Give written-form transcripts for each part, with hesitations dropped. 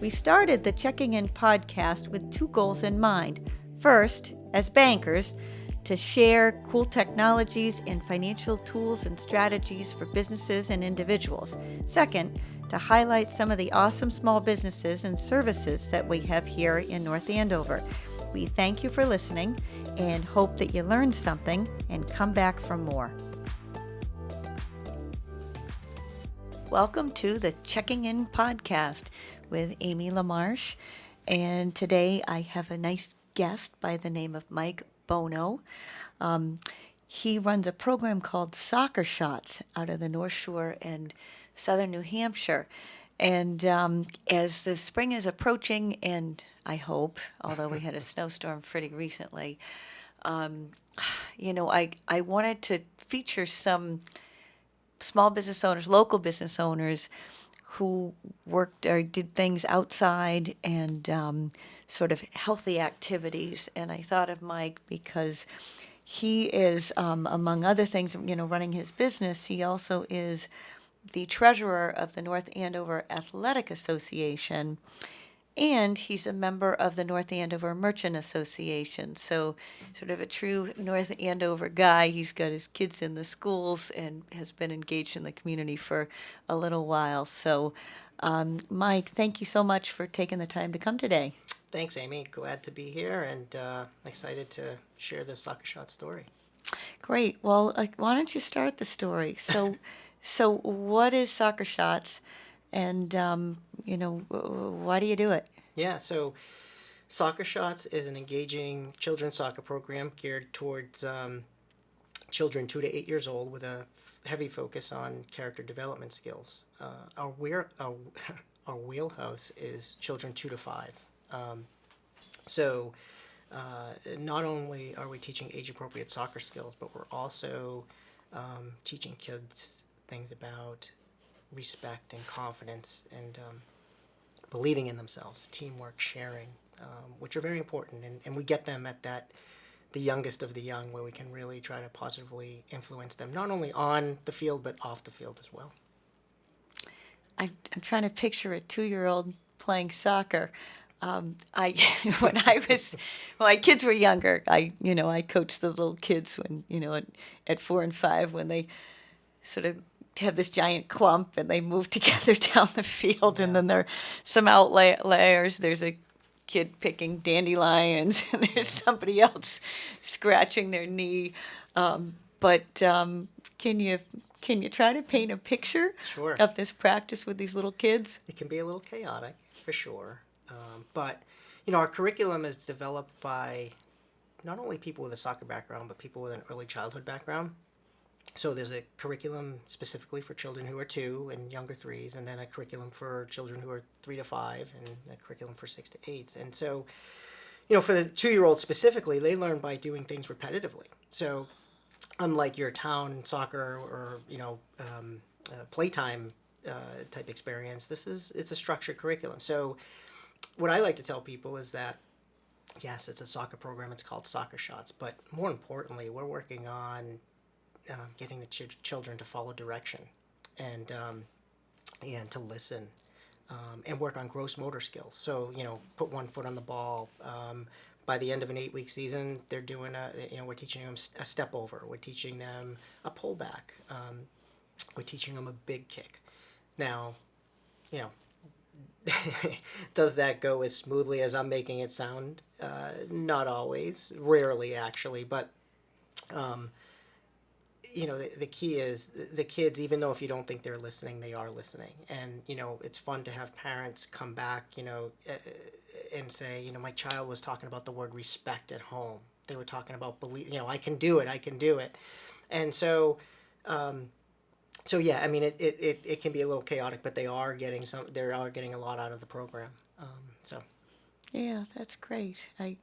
We started the Checking In podcast with two goals in mind. First, as bankers, to share cool technologies and financial tools and strategies for businesses and individuals. Second, to highlight some of the awesome small businesses and services that we have here in North Andover. We thank you for listening and hope that you learned something and come back for more. Welcome to the Checking In podcast with Amy LaMarche, and today I have a nice guest by the name of Mike Bono. He runs a program called Soccer Shots out of the North Shore and southern New Hampshire. And as the spring is approaching, and I hope, although we had a snowstorm pretty recently, I wanted to feature some small business owners, local business owners who worked or did things outside and sort of healthy activities. And I thought of Mike because he is, among other things, running his business. He also is the treasurer of the North Andover Athletic Association, and he's a member of the North Andover Merchant Association. So sort of a true North Andover guy. He's got his kids in the schools and has been engaged in the community for a little while. So, Mike, thank you so much for taking the time to come today. Thanks, Amy. Glad to be here and excited to share the Soccer Shot story. Great. Well, why don't you start the story? So what is Soccer Shots? And, why do you do it? Yeah, so Soccer Shots is an engaging children's soccer program geared towards children 2 to 8 years old with a heavy focus on character development skills. Our wheelhouse is children 2 to 5. Not only are we teaching age-appropriate soccer skills, but we're also teaching kids things about respect and confidence and believing in themselves, teamwork, sharing, which are very important. And we get them at the youngest of the young, where we can really try to positively influence them, not only on the field, but off the field as well. I'm trying to picture a 2-year-old playing soccer. When my kids were younger, I coached the little kids when, at 4 and 5, when they sort of have this giant clump and they move together down the field, and then there are some outliers. There's a kid picking dandelions and there's somebody else scratching their knee. But can you try to paint a picture Sure. of this practice with these little kids? It can be a little chaotic, for sure. But our curriculum is developed by not only people with a soccer background, but people with an early childhood background. So there's a curriculum specifically for children who are 2 and younger 3s, and then a curriculum for children who are 3 to 5, and a curriculum for 6 to 8s. And so, for the 2-year-olds specifically, they learn by doing things repetitively. So unlike your town soccer or, playtime type experience, it's a structured curriculum. So what I like to tell people is that, yes, it's a soccer program. It's called Soccer Shots. But more importantly, we're working on getting the children to follow direction and to listen and work on gross motor skills. So, put one foot on the ball. By the end of an 8-week season, they're doing we're teaching them a step over. We're teaching them a pullback. We're teaching them a big kick. Now, does that go as smoothly as I'm making it sound? Not always, rarely actually, but the key is the kids, even though if you don't think they're listening, they are listening. And, it's fun to have parents come back, and say, my child was talking about the word respect at home. They were talking about belief, I can do it. And so, yeah, I mean, it can be a little chaotic, but they are getting a lot out of the program. Yeah, that's great. I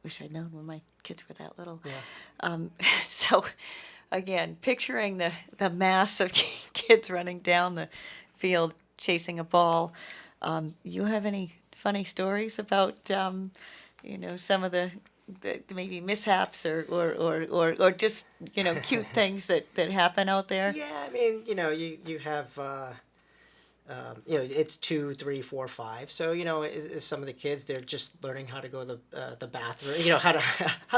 wish I'd known when my kids were that little. Yeah. So, again, picturing the mass of kids running down the field chasing a ball. You have any funny stories about some of the maybe mishaps or just cute things that happen out there? Yeah, I mean, you have it's 2, 3, 4, 5. So some of the kids, they're just learning how to go to the bathroom. How to how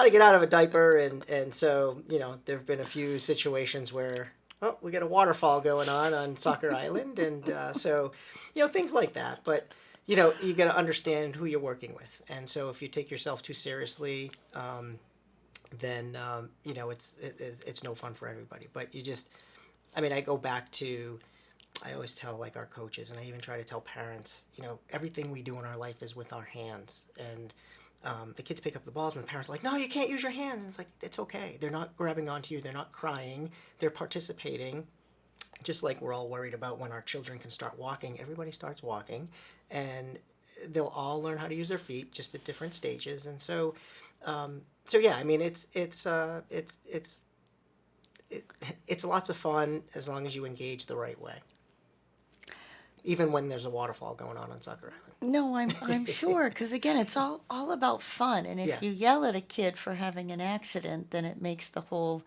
to get out of a diaper, and so there have been a few situations where we got a waterfall going on Soccer Island, and so things like that. But you got to understand who you're working with, and so if you take yourself too seriously, then it's no fun for everybody. But I go back to. I always tell like our coaches, and I even try to tell parents, everything we do in our life is with our hands. And the kids pick up the balls, and the parents are like, no, you can't use your hands. And it's like, it's okay. They're not grabbing onto you. They're not crying. They're participating. Just like we're all worried about when our children can start walking. Everybody starts walking, and they'll all learn how to use their feet, just at different stages. And so, yeah. It's lots of fun as long as you engage the right way. Even when there's a waterfall going on Soccer Island. No, I'm sure, because again, it's all about fun. And if Yeah. you yell at a kid for having an accident, then it makes the whole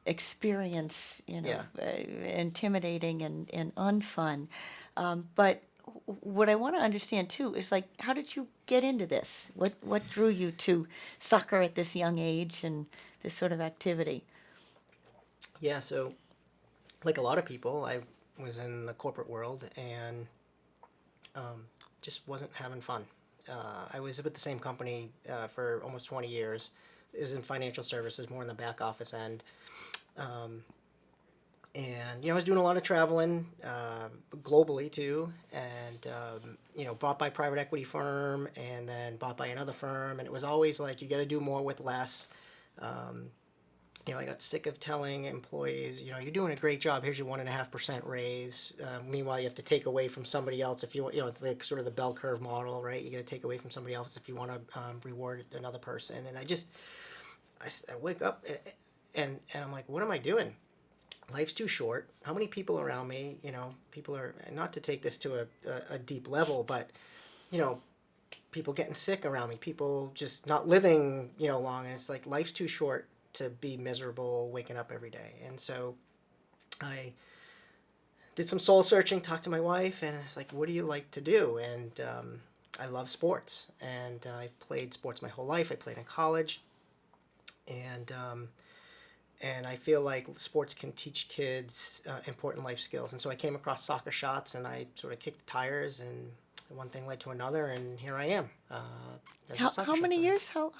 experience, Yeah. intimidating and unfun. But what I want to understand too is like, how did you get into this? What drew you to soccer at this young age and this sort of activity? Yeah, so like a lot of people, I was in the corporate world and just wasn't having fun. I was with the same company for almost 20 years. It was in financial services, more in the back office end. And I was doing a lot of traveling globally too, and bought by a private equity firm, and then bought by another firm, and it was always like you got to do more with less. I got sick of telling employees, you're doing a great job. Here's your 1.5% raise. Meanwhile, you have to take away from somebody else if you want. It's like sort of the bell curve model, right? You got to take away from somebody else if you want to reward another person. And I wake up and I'm like, what am I doing? Life's too short. How many people around me? People are, not to take this to a deep level, but people getting sick around me. People just not living long. And it's like life's too short to be miserable waking up every day. And so I did some soul searching, talked to my wife, and it's like, what do you like to do? And I love sports, and I've played sports my whole life. I played in college, and I feel like sports can teach kids important life skills. And so I came across Soccer Shots, and I sort of kicked the tires, and one thing led to another, and here I am. How many years? How?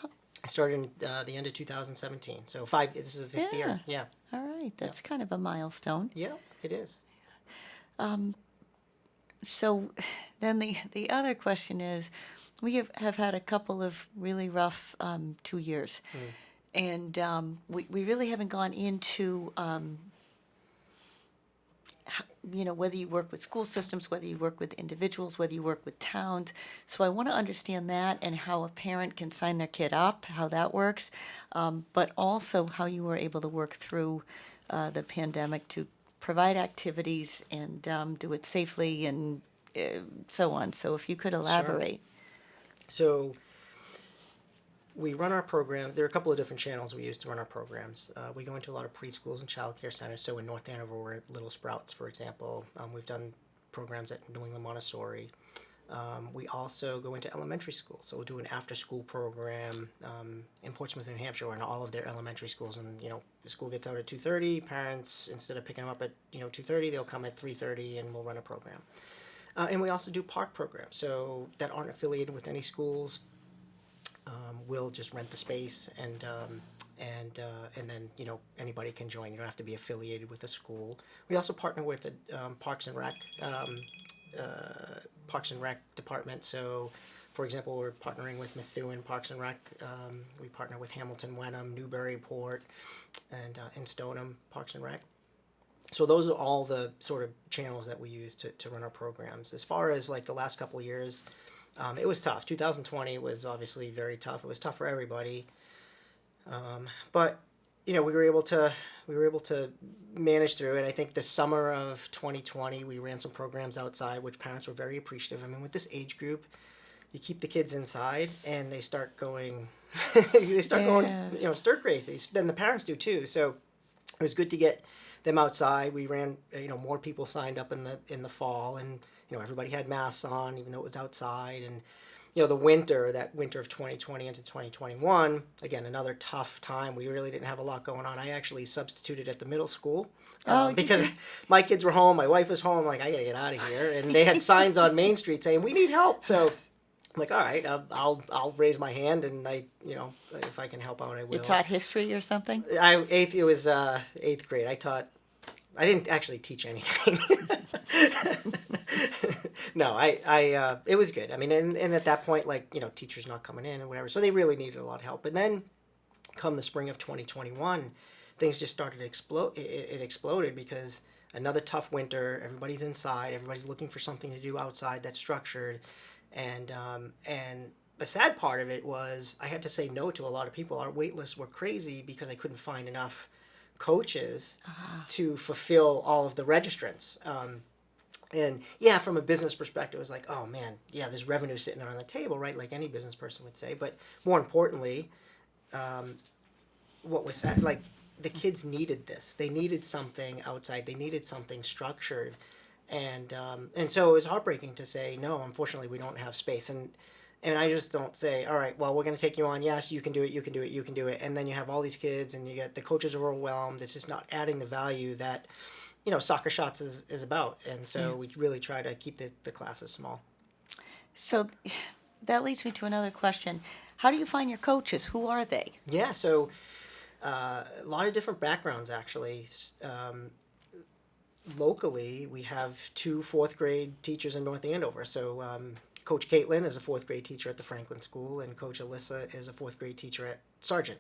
I started in the end of 2017. So this is the fifth year. Yeah. All right. That's kind of a milestone. Yeah, it is. So then the other question is, we have had a couple of really rough 2 years. And we really haven't gone into, whether you work with school systems, whether you work with individuals, whether you work with towns. So I want to understand that and how a parent can sign their kid up, how that works, but also how you were able to work through the pandemic to provide activities and do it safely and so on. So if you could elaborate. So we run our program. There are a couple of different channels we use to run our programs. We go into a lot of preschools and child care centers. So in North Andover, we're at Little Sprouts, for example. We've done programs at New England Montessori. We also go into elementary schools. So we'll do an after-school program in Portsmouth, New Hampshire, in all of their elementary schools. And, the school gets out at 2:30. Parents, instead of picking them up at, 2:30, they'll come at 3:30 and we'll run a program. And we also do park programs, so that aren't affiliated with any schools. We'll just rent the space, and then anybody can join. You don't have to be affiliated with a school. We also partner with the Parks and Rec department. So, for example, we're partnering with Methuen Parks and Rec. We partner with Hamilton Wenham, Newburyport, and Stoneham Parks and Rec. So those are all the sort of channels that we use to run our programs. As far as like the last couple of years, it was tough. 2020 was obviously very tough. It was tough for everybody, but we were able to manage through it. I think the summer of 2020, we ran some programs outside, which parents were very appreciative. I mean, with this age group, you keep the kids inside, and they start going, going stir crazy. Then the parents do too. So it was good to get them outside. We ran, more people signed up in the fall, and everybody had masks on, even though it was outside. And the that winter of 2020 into 2021, again, another tough time. We really didn't have a lot going on. I actually substituted at the middle school because my kids were home, my wife was home. Like, I gotta get out of here, and they had signs on Main Street saying we need help. So I'm like, all right, I'll raise my hand, and if I can help out, I will. You taught history or something? It was eighth grade. I didn't actually teach anything. No, it was good. I mean, and at that point, teachers not coming in and whatever, so they really needed a lot of help. And then, come the spring of 2021, things just started to explode. It exploded because another tough winter. Everybody's inside. Everybody's looking for something to do outside that's structured, and the sad part of it was I had to say no to a lot of people. Our wait lists were crazy because I couldn't find enough coaches to fulfill all of the registrants. And yeah, from a business perspective, it was like, oh man, yeah, there's revenue sitting on the table, right? Like any business person would say. But more importantly, what was that? Like, the kids needed this. They needed something outside. They needed something structured. And so it was heartbreaking to say, no, unfortunately, we don't have space. And I just don't say, all right, well, we're going to take you on. Yes, you can do it, you can do it, you can do it. And then you have all these kids, and you get the coaches are overwhelmed. It's just not adding the value that Soccer Shots is about. And so we really try to keep the classes small. So that leads me to another question. How do you find your coaches? Who are they? Yeah, so a lot of different backgrounds, actually. Locally, we have 2 fourth grade teachers in North Andover. So Coach Caitlin is a 4th grade teacher at the Franklin School, and Coach Alyssa is a 4th grade teacher at Sargent.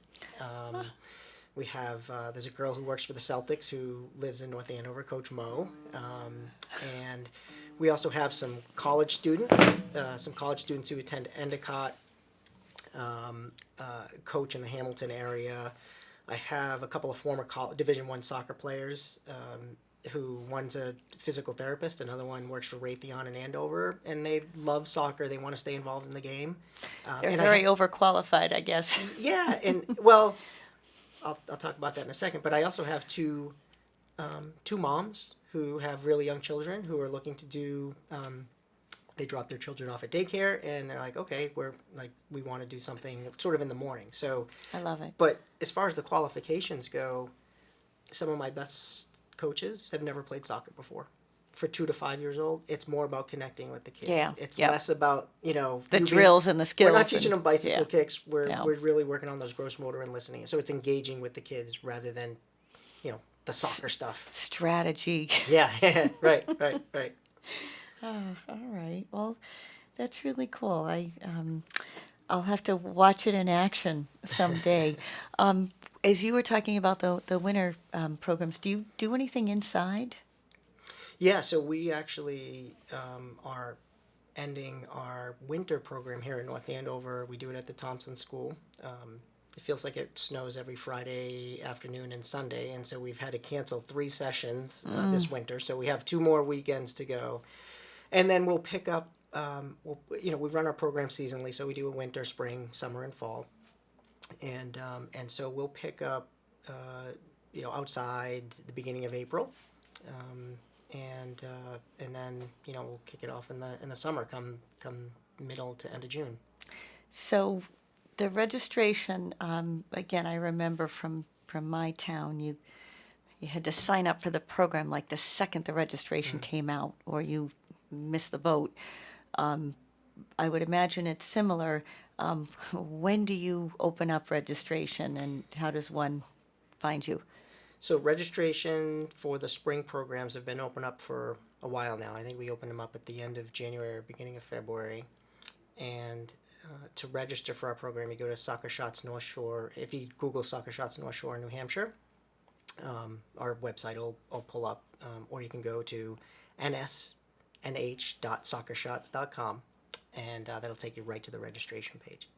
We have, there's a girl who works for the Celtics who lives in North Andover, Coach Mo. And we also have some college students who attend Endicott, coach in the Hamilton area. I have a couple of former Division I soccer players, who one's a physical therapist, another one works for Raytheon in Andover, and they love soccer. They want to stay involved in the game. They're very overqualified, I guess. Yeah, and well, I'll talk about that in a second. But I also have two moms who have really young children who are looking to do. They drop their children off at daycare, and they're like, okay, we want to do something sort of in the morning. So I love it. But as far as the qualifications go, some of my best coaches have never played soccer before. For 2 to 5 years old, it's more about connecting with the kids. Yeah. It's less about the drills and the skills. We're not teaching them bicycle kicks. We're Yeah. we're really working on those gross motor and listening. So it's engaging with the kids rather than, the soccer stuff. Strategy. Yeah, right. Oh, all right. Well, that's really cool. I'll have to watch it in action someday. As you were talking about the winter programs, do you do anything inside? Yeah, so we actually are ending our winter program here in North Andover. We do it at the Thompson School. It feels like it snows every Friday afternoon and Sunday, and so we've had to cancel 3 sessions this winter. So we have 2 more weekends to go, and then we'll pick up. We run our program seasonally, so we do a winter, spring, summer, and fall, and so we'll pick up, outside the beginning of April. And then we'll kick it off in the summer, come middle to end of June. So the registration, again, I remember from my town, you had to sign up for the program like the second the registration came out, or you missed the boat. I would imagine it's similar. When do you open up registration, and how does one find you? So registration for the spring programs have been open up for a while now. I think we opened them up at the end of January or beginning of February. And to register for our program, you go to Soccer Shots North Shore. If you Google Soccer Shots North Shore, New Hampshire, our website will pull up. Or you can go to nsnh.soccershots.com, and that'll take you right to the registration page.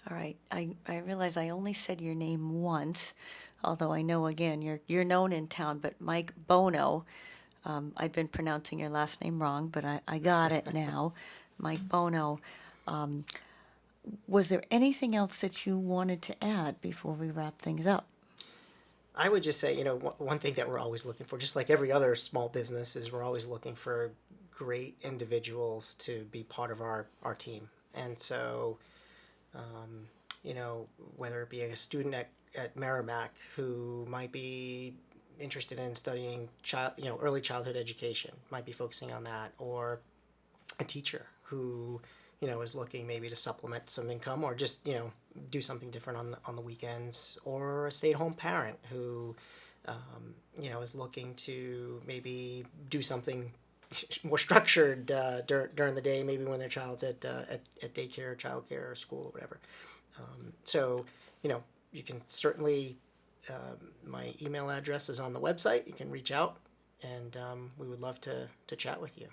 All right. I realize I only said your name once, although I know, again, you're known in town, but Mike Bono, I've been pronouncing your last name wrong, but I got it now. Mike Bono. Was there anything else that you wanted to add before we wrap things up? I would just say, one thing that we're always looking for, just like every other small business, is we're always looking for great individuals to be part of our team. And so, um, whether it be a student at Merrimack who might be interested in studying early childhood education, might be focusing on that, or a teacher who is looking maybe to supplement some income, or just do something different on the weekends, or a stay-at-home parent who is looking to maybe do something more structured during the day, maybe when their child's at daycare, childcare, or school, or whatever. So you can certainly, my email address is on the website. You can reach out, and we would love to chat with you.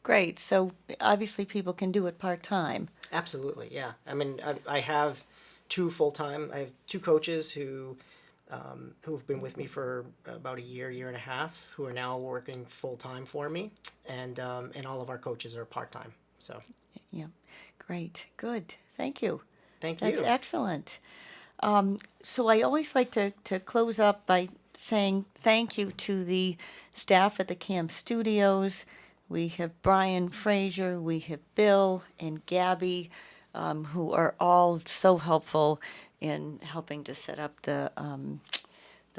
Great. So obviously people can do it part-time. Absolutely, yeah. I mean, I have two full-time. I have two coaches who've been with me for about a year and a half, who are now working full-time for me, and all of our coaches are part-time. So, Yeah. Great. Good. Thank you. thank That's you. excellent. So I always like to close up by saying thank you to the staff at the CAM Studios. We have Brian Frazier, we have Bill and Gabby, who are all so helpful in helping to set up the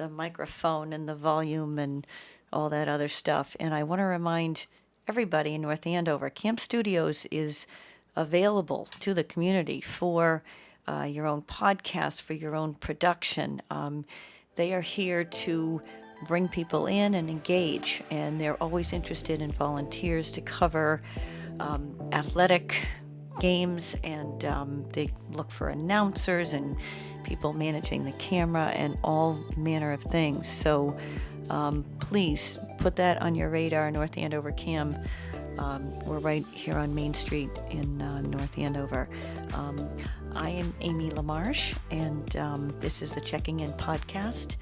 microphone and the volume and all that other stuff. And I want to remind everybody in North Andover, Camp Studios is available to the community for your own podcast, for your own production. They are here to bring people in and engage, and they're always interested in volunteers to cover athletic games, and they look for announcers and people managing the camera and all manner of things. So please put that on your radar, North Andover CAM. We're right here on Main Street in North Andover. I am Amy LaMarche, and this is the Checking In podcast,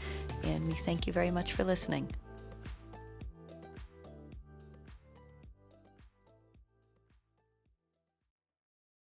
and we thank you very much for listening.